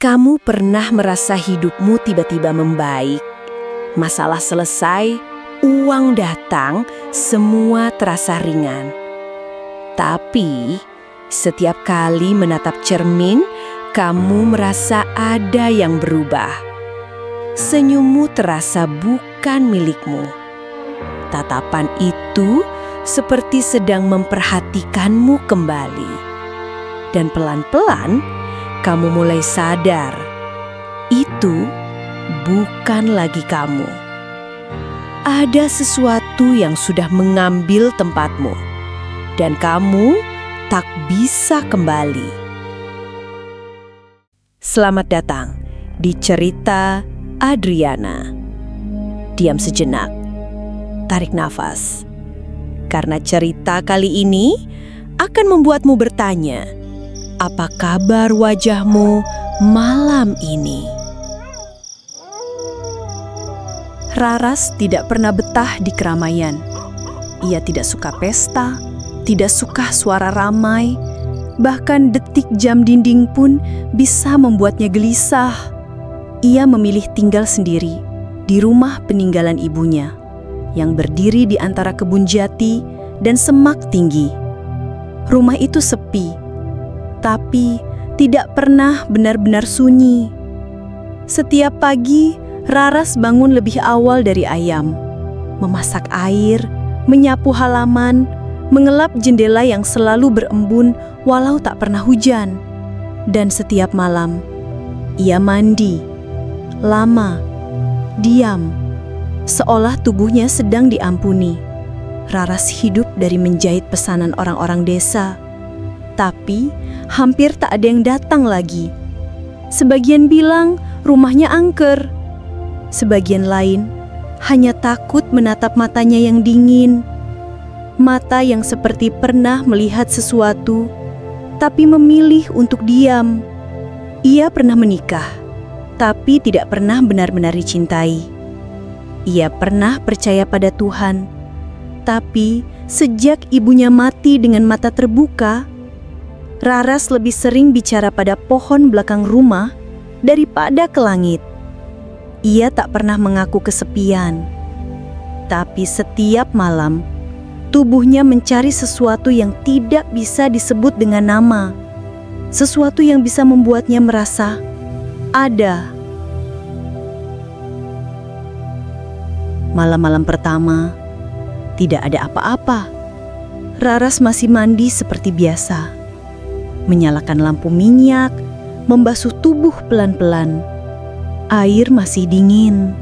Kamu pernah merasa hidupmu tiba-tiba membaik, masalah selesai, uang datang, semua terasa ringan. Tapi, setiap kali menatap cermin, kamu merasa ada yang berubah. Senyummu terasa bukan milikmu. Tatapan itu seperti sedang memperhatikanmu kembali. Dan pelan-pelan, kamu mulai sadar, itu bukan lagi kamu. Ada sesuatu yang sudah mengambil tempatmu, dan kamu tak bisa kembali. Selamat datang di cerita Adriana. Diam sejenak, tarik nafas. Karena cerita kali ini akan membuatmu bertanya, apa kabar wajahmu malam ini? Raras tidak pernah betah di keramaian. Ia tidak suka pesta, tidak suka suara ramai, bahkan detik jam dinding pun bisa membuatnya gelisah. Ia memilih tinggal sendiri di rumah peninggalan ibunya, yang berdiri di antara kebun jati dan semak tinggi. Rumah itu sepi, tapi tidak pernah benar-benar sunyi. Setiap pagi, Raras bangun lebih awal dari ayam, memasak air, menyapu halaman, mengelap jendela yang selalu berembun walau tak pernah hujan. Dan setiap malam, ia mandi, lama, diam, seolah tubuhnya sedang diampuni. Raras hidup dari menjahit pesanan orang-orang desa, tapi hampir tak ada yang datang lagi. Sebagian bilang rumahnya angker, sebagian lain hanya takut menatap matanya yang dingin. Mata yang seperti pernah melihat sesuatu, tapi memilih untuk diam. Ia pernah menikah, tapi tidak pernah benar-benar dicintai. Ia pernah percaya pada Tuhan, tapi sejak ibunya mati dengan mata terbuka, Raras lebih sering bicara pada pohon belakang rumah daripada ke langit. Ia tak pernah mengaku kesepian, tapi setiap malam tubuhnya mencari sesuatu yang tidak bisa disebut dengan nama, sesuatu yang bisa membuatnya merasa ada. Malam-malam pertama, tidak ada apa-apa. Raras masih mandi seperti biasa, menyalakan lampu minyak, membasuh tubuh pelan-pelan. Air masih dingin,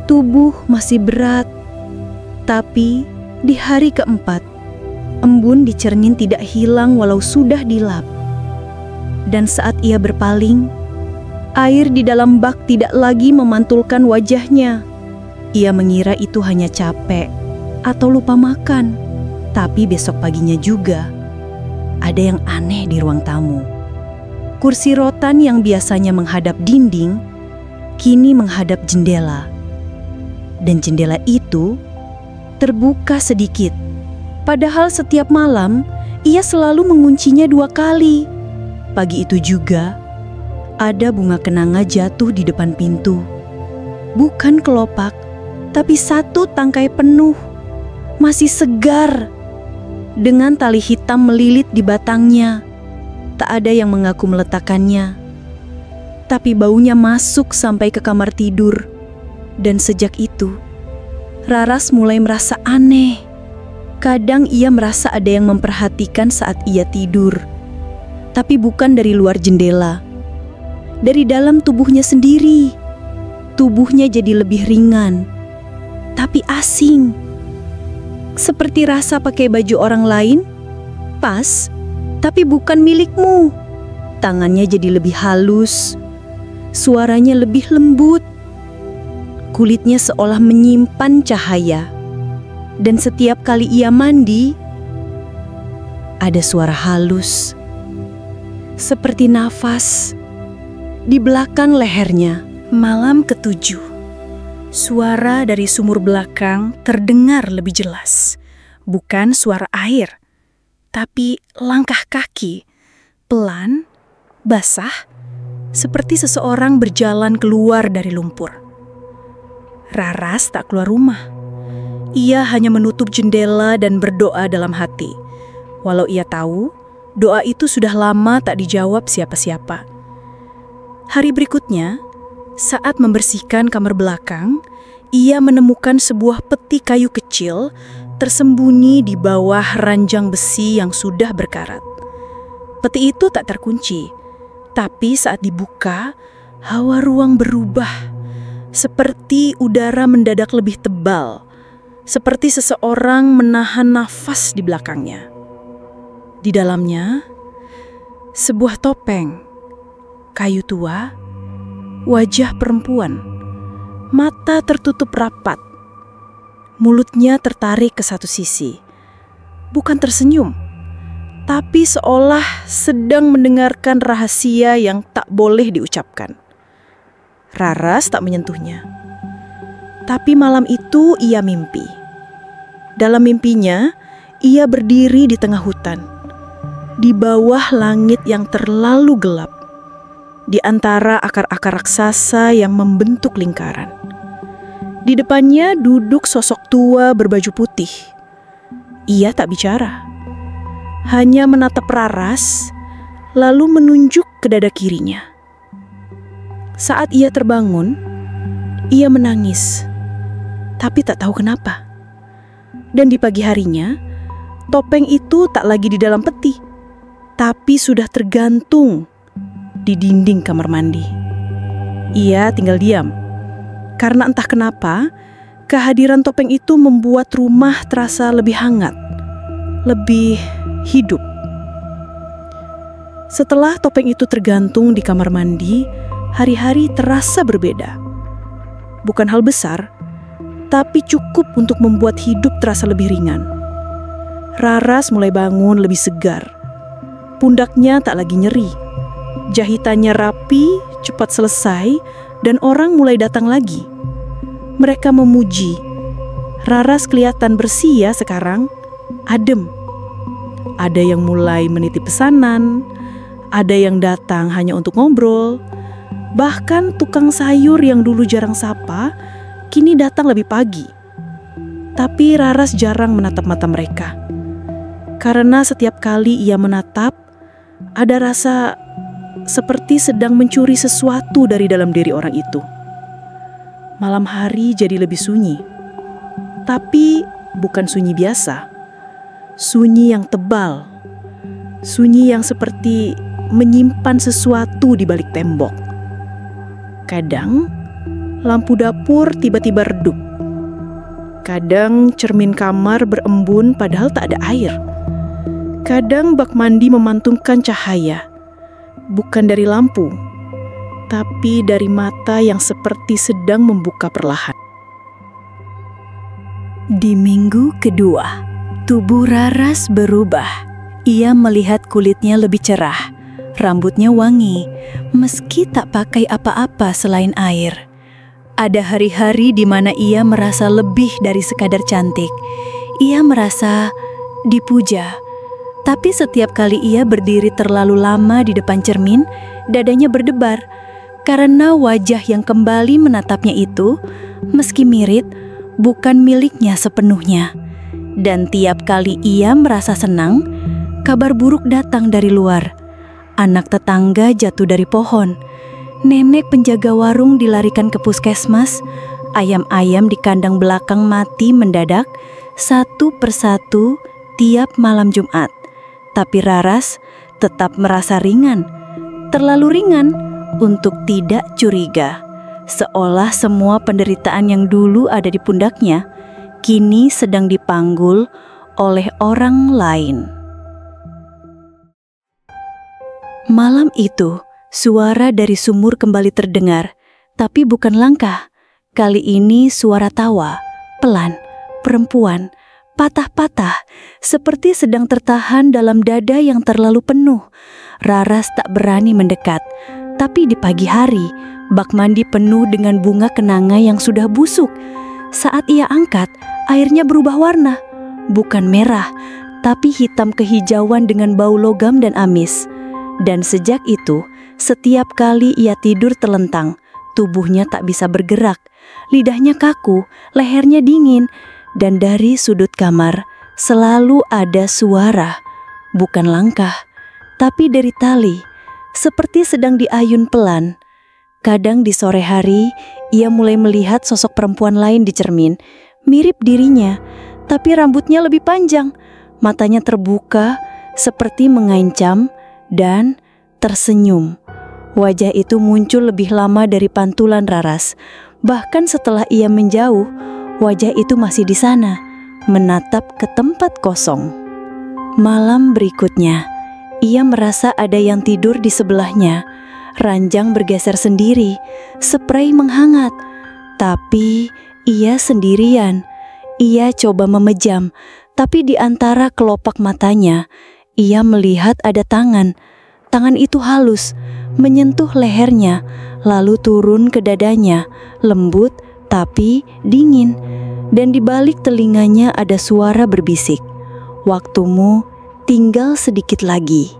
tubuh masih berat. Tapi di hari keempat, embun di cermin tidak hilang walau sudah dilap. Dan saat ia berpaling, air di dalam bak tidak lagi memantulkan wajahnya. Ia mengira itu hanya capek atau lupa makan. Tapi besok paginya juga ada yang aneh di ruang tamu. Kursi rotan yang biasanya menghadap dinding, kini menghadap jendela. Dan jendela itu terbuka sedikit. Padahal setiap malam, ia selalu menguncinya 2 kali. Pagi itu juga, ada bunga kenanga jatuh di depan pintu. Bukan kelopak, tapi 1 tangkai penuh. Masih segar, dengan tali hitam melilit di batangnya. Tak ada yang mengaku meletakkannya, tapi baunya masuk sampai ke kamar tidur. Dan sejak itu, Raras mulai merasa aneh. Kadang ia merasa ada yang memperhatikan saat ia tidur, tapi bukan dari luar jendela, dari dalam tubuhnya sendiri. Tubuhnya jadi lebih ringan, tapi asing. Seperti rasa pakai baju orang lain, pas, tapi bukan milikmu. Tangannya jadi lebih halus, suaranya lebih lembut. Kulitnya seolah menyimpan cahaya. Dan setiap kali ia mandi, ada suara halus, seperti nafas, di belakang lehernya. Malam ke-7, suara dari sumur belakang terdengar lebih jelas. Bukan suara air, tapi langkah kaki, pelan, basah, seperti seseorang berjalan keluar dari lumpur. Raras tak keluar rumah. Ia hanya menutup jendela dan berdoa dalam hati. Walau ia tahu, doa itu sudah lama tak dijawab siapa-siapa. Hari berikutnya, saat membersihkan kamar belakang, ia menemukan sebuah peti kayu kecil tersembunyi di bawah ranjang besi yang sudah berkarat. Peti itu tak terkunci, tapi saat dibuka, hawa ruang berubah. Seperti udara mendadak lebih tebal, seperti seseorang menahan nafas di belakangnya. Di dalamnya, sebuah topeng, kayu tua, wajah perempuan, mata tertutup rapat, mulutnya tertarik ke satu sisi. Bukan tersenyum, tapi seolah sedang mendengarkan rahasia yang tak boleh diucapkan. Raras tak menyentuhnya. Tapi malam itu ia mimpi. Dalam mimpinya, ia berdiri di tengah hutan, di bawah langit yang terlalu gelap, di antara akar-akar raksasa yang membentuk lingkaran. Di depannya duduk sosok tua berbaju putih. Ia tak bicara, hanya menatap Raras, lalu menunjuk ke dada kirinya. Saat ia terbangun, ia menangis, tapi tak tahu kenapa. Dan di pagi harinya, topeng itu tak lagi di dalam peti, tapi sudah tergantung di dinding kamar mandi. Ia tinggal diam, karena entah kenapa, kehadiran topeng itu membuat rumah terasa lebih hangat, lebih hidup. Setelah topeng itu tergantung di kamar mandi, hari-hari terasa berbeda. Bukan hal besar, tapi cukup untuk membuat hidup terasa lebih ringan. Raras mulai bangun lebih segar. Pundaknya tak lagi nyeri. Jahitannya rapi, cepat selesai, dan orang mulai datang lagi. Mereka memuji. Raras kelihatan bersih ya sekarang, adem. Ada yang mulai menitip pesanan, ada yang datang hanya untuk ngobrol. Bahkan tukang sayur yang dulu jarang sapa, kini datang lebih pagi. Tapi Raras jarang menatap mata mereka. Karena setiap kali ia menatap, ada rasa seperti sedang mencuri sesuatu dari dalam diri orang itu. Malam hari jadi lebih sunyi. Tapi bukan sunyi biasa. Sunyi yang tebal. Sunyi yang seperti menyimpan sesuatu di balik tembok. Kadang lampu dapur tiba-tiba redup. Kadang cermin kamar berembun padahal tak ada air. Kadang bak mandi memantulkan cahaya, bukan dari lampu, tapi dari mata yang seperti sedang membuka perlahan. Di minggu kedua, tubuh Raras berubah. Ia melihat kulitnya lebih cerah, rambutnya wangi, meski tak pakai apa-apa selain air. Ada hari-hari di mana ia merasa lebih dari sekadar cantik. Ia merasa dipuja. Tapi setiap kali ia berdiri terlalu lama di depan cermin, dadanya berdebar. Karena wajah yang kembali menatapnya itu, meski mirip, bukan miliknya sepenuhnya. Dan tiap kali ia merasa senang, kabar buruk datang dari luar. Anak tetangga jatuh dari pohon. Nenek penjaga warung dilarikan ke puskesmas. Ayam-ayam di kandang belakang mati mendadak, satu persatu tiap malam Jumat. Tapi Raras tetap merasa ringan, terlalu ringan untuk tidak curiga. Seolah semua penderitaan yang dulu ada di pundaknya, kini sedang dipanggul oleh orang lain. Malam itu, suara dari sumur kembali terdengar, tapi bukan langkah. Kali ini suara tawa, pelan, perempuan, patah-patah, seperti sedang tertahan dalam dada yang terlalu penuh. Raras tak berani mendekat, tapi di pagi hari, bak mandi penuh dengan bunga kenanga yang sudah busuk. Saat ia angkat, airnya berubah warna, bukan merah, tapi hitam kehijauan dengan bau logam dan amis. Dan sejak itu, Setiap kali ia tidur telentang, tubuhnya tak bisa bergerak, lidahnya kaku, lehernya dingin, dan dari sudut kamar selalu ada suara, bukan langkah, tapi dari tali, seperti sedang diayun pelan. Kadang di sore hari, ia mulai melihat sosok perempuan lain di cermin, mirip dirinya, tapi rambutnya lebih panjang, matanya terbuka, seperti mengancam, dan tersenyum. Wajah itu muncul lebih lama dari pantulan Raras. Bahkan setelah ia menjauh, wajah itu masih di sana, menatap ke tempat kosong. Malam berikutnya, ia merasa ada yang tidur di sebelahnya. Ranjang bergeser sendiri, sprei menghangat. Tapi ia sendirian. Ia coba memejam, tapi di antara kelopak matanya, ia melihat ada tangan. Tangan itu halus, menyentuh lehernya, lalu turun ke dadanya, lembut tapi dingin. Dan di balik telinganya ada suara berbisik, "Waktumu tinggal sedikit lagi."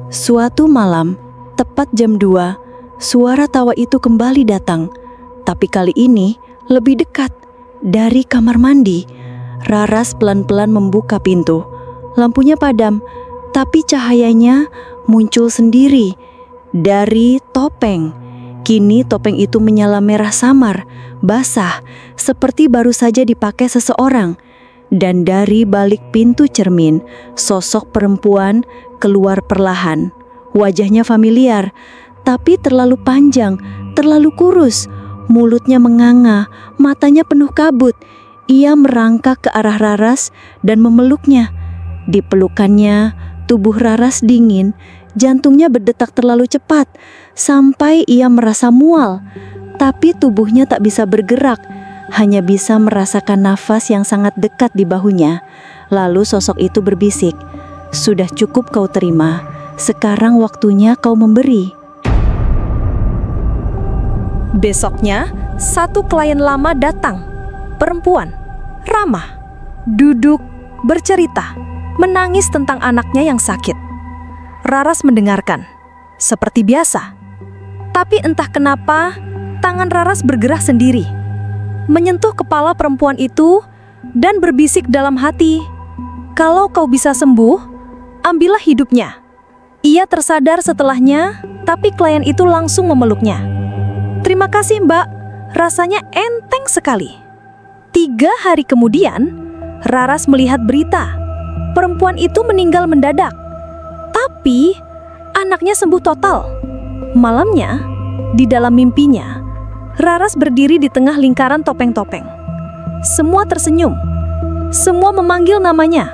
Suatu malam, tepat jam 2, suara tawa itu kembali datang. Tapi kali ini lebih dekat, dari kamar mandi. Raras pelan-pelan membuka pintu. Lampunya padam, tapi cahayanya muncul sendiri dari topeng. Kini topeng itu menyala merah samar, basah, seperti baru saja dipakai seseorang. Dan dari balik pintu cermin, sosok perempuan keluar perlahan. Wajahnya familiar, tapi terlalu panjang, terlalu kurus. Mulutnya menganga, matanya penuh kabut. Ia merangkak ke arah Raras dan memeluknya. Di pelukannya, tubuh Raras dingin, jantungnya berdetak terlalu cepat, sampai ia merasa mual. Tapi tubuhnya tak bisa bergerak, hanya bisa merasakan nafas yang sangat dekat di bahunya. Lalu sosok itu berbisik, "Sudah cukup kau terima, sekarang waktunya kau memberi." Besoknya, satu klien lama datang. Perempuan, ramah, duduk, bercerita, menangis tentang anaknya yang sakit. Raras mendengarkan, seperti biasa. Tapi entah kenapa, tangan Raras bergerak sendiri, menyentuh kepala perempuan itu dan berbisik dalam hati, "Kalau kau bisa sembuh, ambillah hidupnya." Ia tersadar setelahnya, tapi klien itu langsung memeluknya. "Terima kasih, Mbak, rasanya enteng sekali." 3 hari kemudian, Raras melihat berita. Perempuan itu meninggal mendadak. Tapi anaknya sembuh total. Malamnya, di dalam mimpinya, Raras berdiri di tengah lingkaran topeng-topeng. Semua tersenyum. Semua memanggil namanya.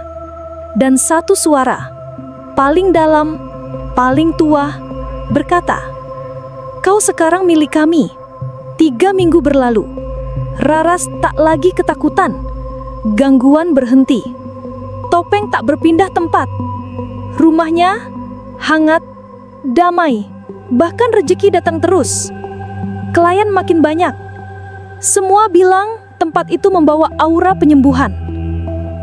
Dan satu suara, paling dalam, paling tua, berkata, "Kau sekarang milik kami." 3 minggu berlalu. Raras tak lagi ketakutan. Gangguan berhenti. Topeng tak berpindah tempat. Rumahnya hangat, damai, bahkan rezeki datang terus. Klien makin banyak. Semua bilang tempat itu membawa aura penyembuhan.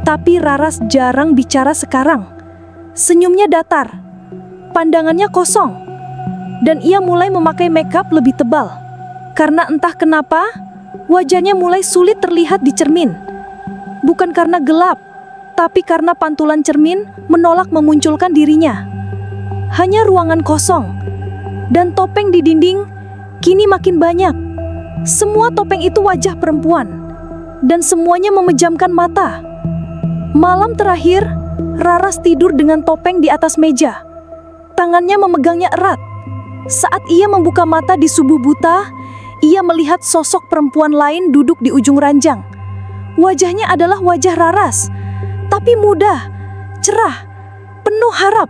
Tapi Raras jarang bicara sekarang. Senyumnya datar, pandangannya kosong, dan ia mulai memakai makeup lebih tebal. Karena entah kenapa, wajahnya mulai sulit terlihat di cermin. Bukan karena gelap, tapi karena pantulan cermin menolak memunculkan dirinya. Hanya ruangan kosong, dan topeng di dinding kini makin banyak. Semua topeng itu wajah perempuan, dan semuanya memejamkan mata. Malam terakhir, Raras tidur dengan topeng di atas meja. Tangannya memegangnya erat. Saat ia membuka mata di subuh buta, ia melihat sosok perempuan lain duduk di ujung ranjang. Wajahnya adalah wajah Raras, tapi muda, cerah, penuh harap.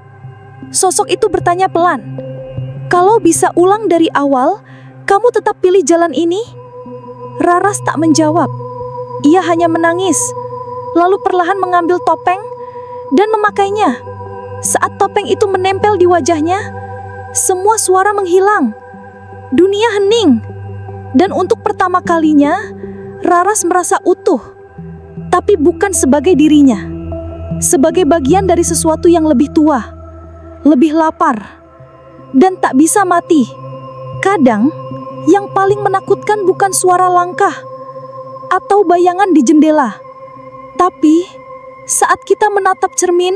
Sosok itu bertanya pelan, "Kalau bisa ulang dari awal, kamu tetap pilih jalan ini?" Raras tak menjawab. Ia hanya menangis, lalu perlahan mengambil topeng dan memakainya. Saat topeng itu menempel di wajahnya, semua suara menghilang. Dunia hening. Dan untuk pertama kalinya, Raras merasa utuh. Tapi bukan sebagai dirinya. Sebagai bagian dari sesuatu yang lebih tua, lebih lapar, dan tak bisa mati. Kadang, yang paling menakutkan bukan suara langkah atau bayangan di jendela, tapi saat kita menatap cermin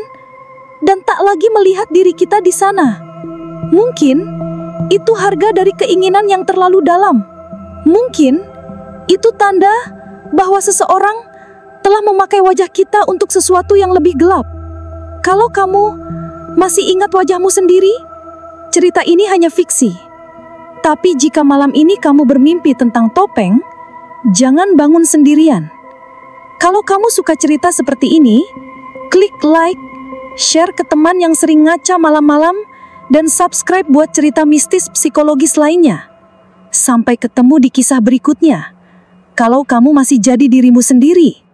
dan tak lagi melihat diri kita di sana. Mungkin itu harga dari keinginan yang terlalu dalam. Mungkin itu tanda bahwa seseorang telah memakai wajah kita untuk sesuatu yang lebih gelap. Kalau kamu masih ingat wajahmu sendiri, cerita ini hanya fiksi. Tapi jika malam ini kamu bermimpi tentang topeng, jangan bangun sendirian. Kalau kamu suka cerita seperti ini, klik like, share ke teman yang sering ngaca malam-malam, dan subscribe buat cerita mistis psikologis lainnya. Sampai ketemu di kisah berikutnya. Kalau kamu masih jadi dirimu sendiri.